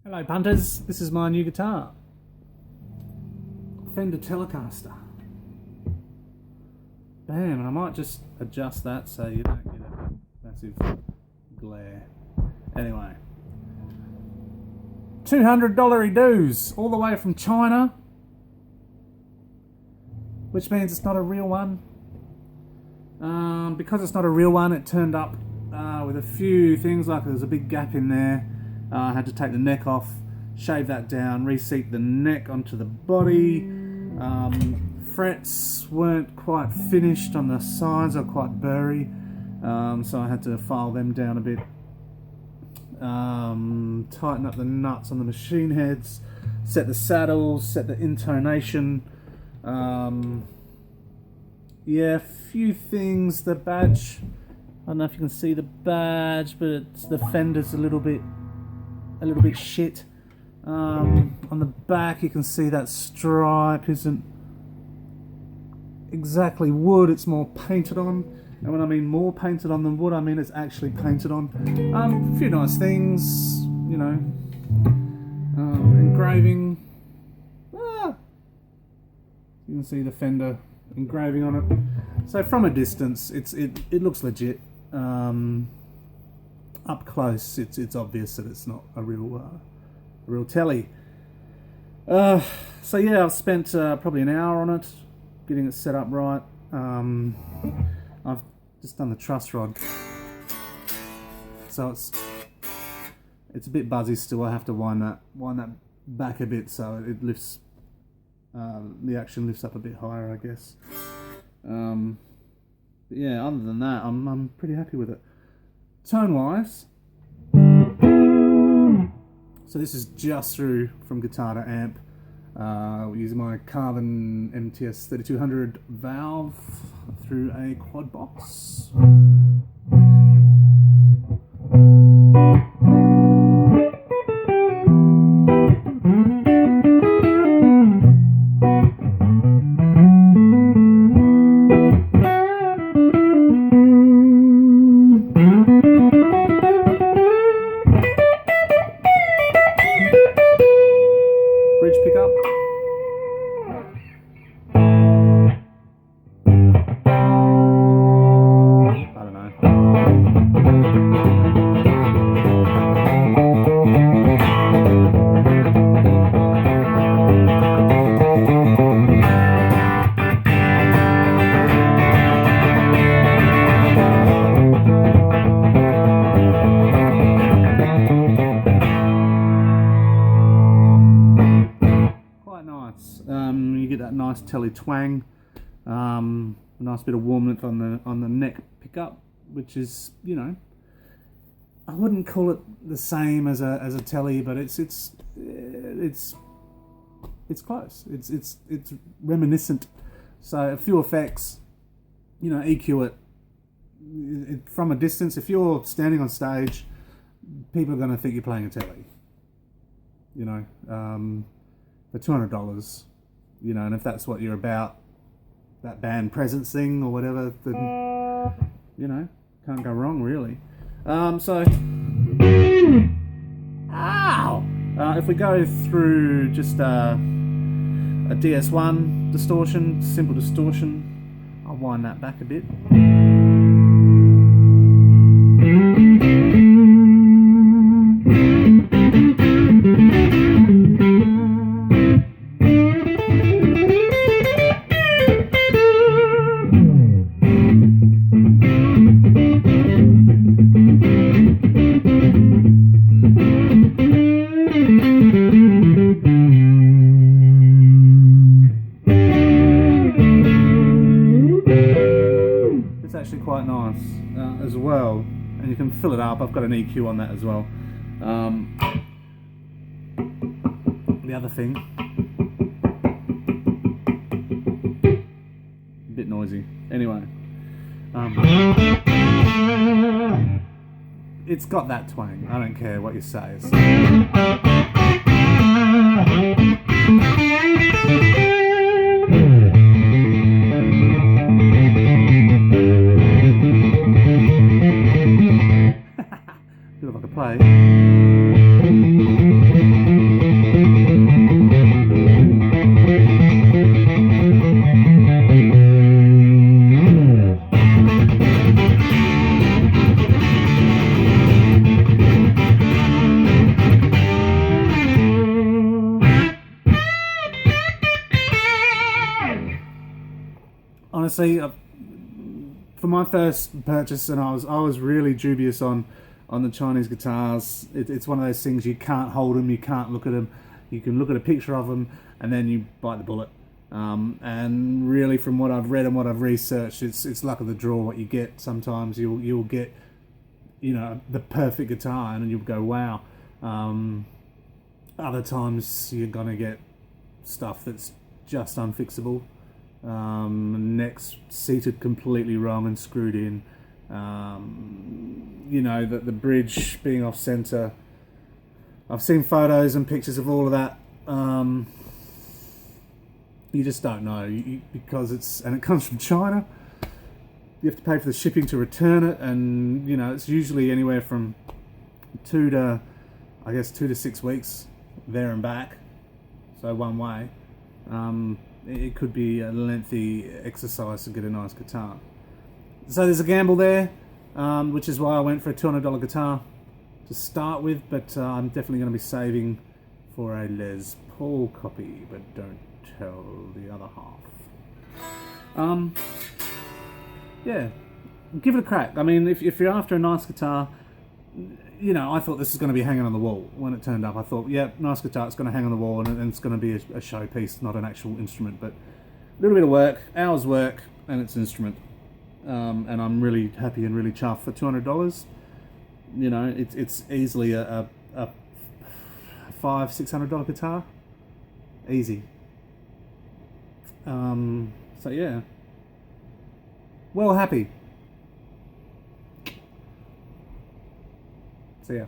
Hello punters, this is my new guitar. Fender Telecaster. Bam, and I might just adjust that so you don't get a massive glare. Anyway. $200 dues, all the way from China. Which means it's not a real one. Because it's not a real one, it turned up with a few things, like there's a big gap in there. I had to take the neck off, shave that down, reseat the neck onto the body. Frets weren't quite finished on the sides, are quite burry, so I had to file them down a bit. Tighten up the nuts on the machine heads, set the saddles, set the intonation. Yeah, a few things. The badge, I don't know if you can see the badge, but the fender's a little bit shit. On the back you can see that stripe isn't exactly wood, it's more painted on. And when I mean more painted on than wood, I mean it's actually painted on. A few nice things, you know. Engraving. You can see the Fender engraving on it. So from a distance, it looks legit. Up close, it's obvious that it's not a real telly. So yeah, I've spent probably an hour on it, getting it set up right. I've just done the truss rod, so it's a bit buzzy still. I have to wind that back a bit so it lifts. The action lifts up a bit higher, I guess. But yeah, other than that, I'm pretty happy with it. Tone-wise, so this is just through from guitar to amp. Using my Carbon MTS 3200 valve through a quad box. Bridge pickup. I don't know. You get that nice telly twang, a nice bit of warmth on the neck pickup, which is, you know, I wouldn't call it the same as a telly, but it's close. It's reminiscent. So a few effects, you know, EQ it from a distance. If you're standing on stage, people are going to think you're playing a telly. You know. For $200, you know, and if that's what you're about, that band presence thing or whatever, then, you know, can't go wrong really. If we go through just a DS1 distortion, simple distortion, I'll wind that back a bit. Actually quite nice as well, and you can fill it up. I've got an EQ on that as well. The other thing, a bit noisy. Anyway, it's got that twang. I don't care what you say. Feel like I play. honestly, for my first purchase, and I was really dubious on the Chinese guitars. It's one of those things, you can't hold them, you can't look at them. You can look at a picture of them, and then you bite the bullet. And really, from what I've read and what I've researched, it's luck of the draw what you get. Sometimes you'll get, the perfect guitar, and you'll go, wow. Other times you're gonna get stuff that's just unfixable. Necks seated completely wrong and screwed in. The bridge being off center. I've seen photos and pictures of all of that. You just don't know, because it comes from China. You have to pay for the shipping to return it, and it's usually anywhere from 2 to 6 weeks there and back, so one way. It could be a lengthy exercise to get a nice guitar. So there's a gamble there, which is why I went for a $200 guitar to start with, but I'm definitely going to be saving for a Les Paul copy, but don't tell the other half. Yeah, give it a crack. I mean, if you're after a nice guitar, I thought this was going to be hanging on the wall when it turned up. I thought, yeah, nice guitar, it's going to hang on the wall, and it's going to be a showpiece, not an actual instrument, but a little bit of work, hours work, and it's an instrument. And I'm really happy and really chuffed for $200. It's easily a $500-600 guitar, easy. So yeah, well, happy. See ya.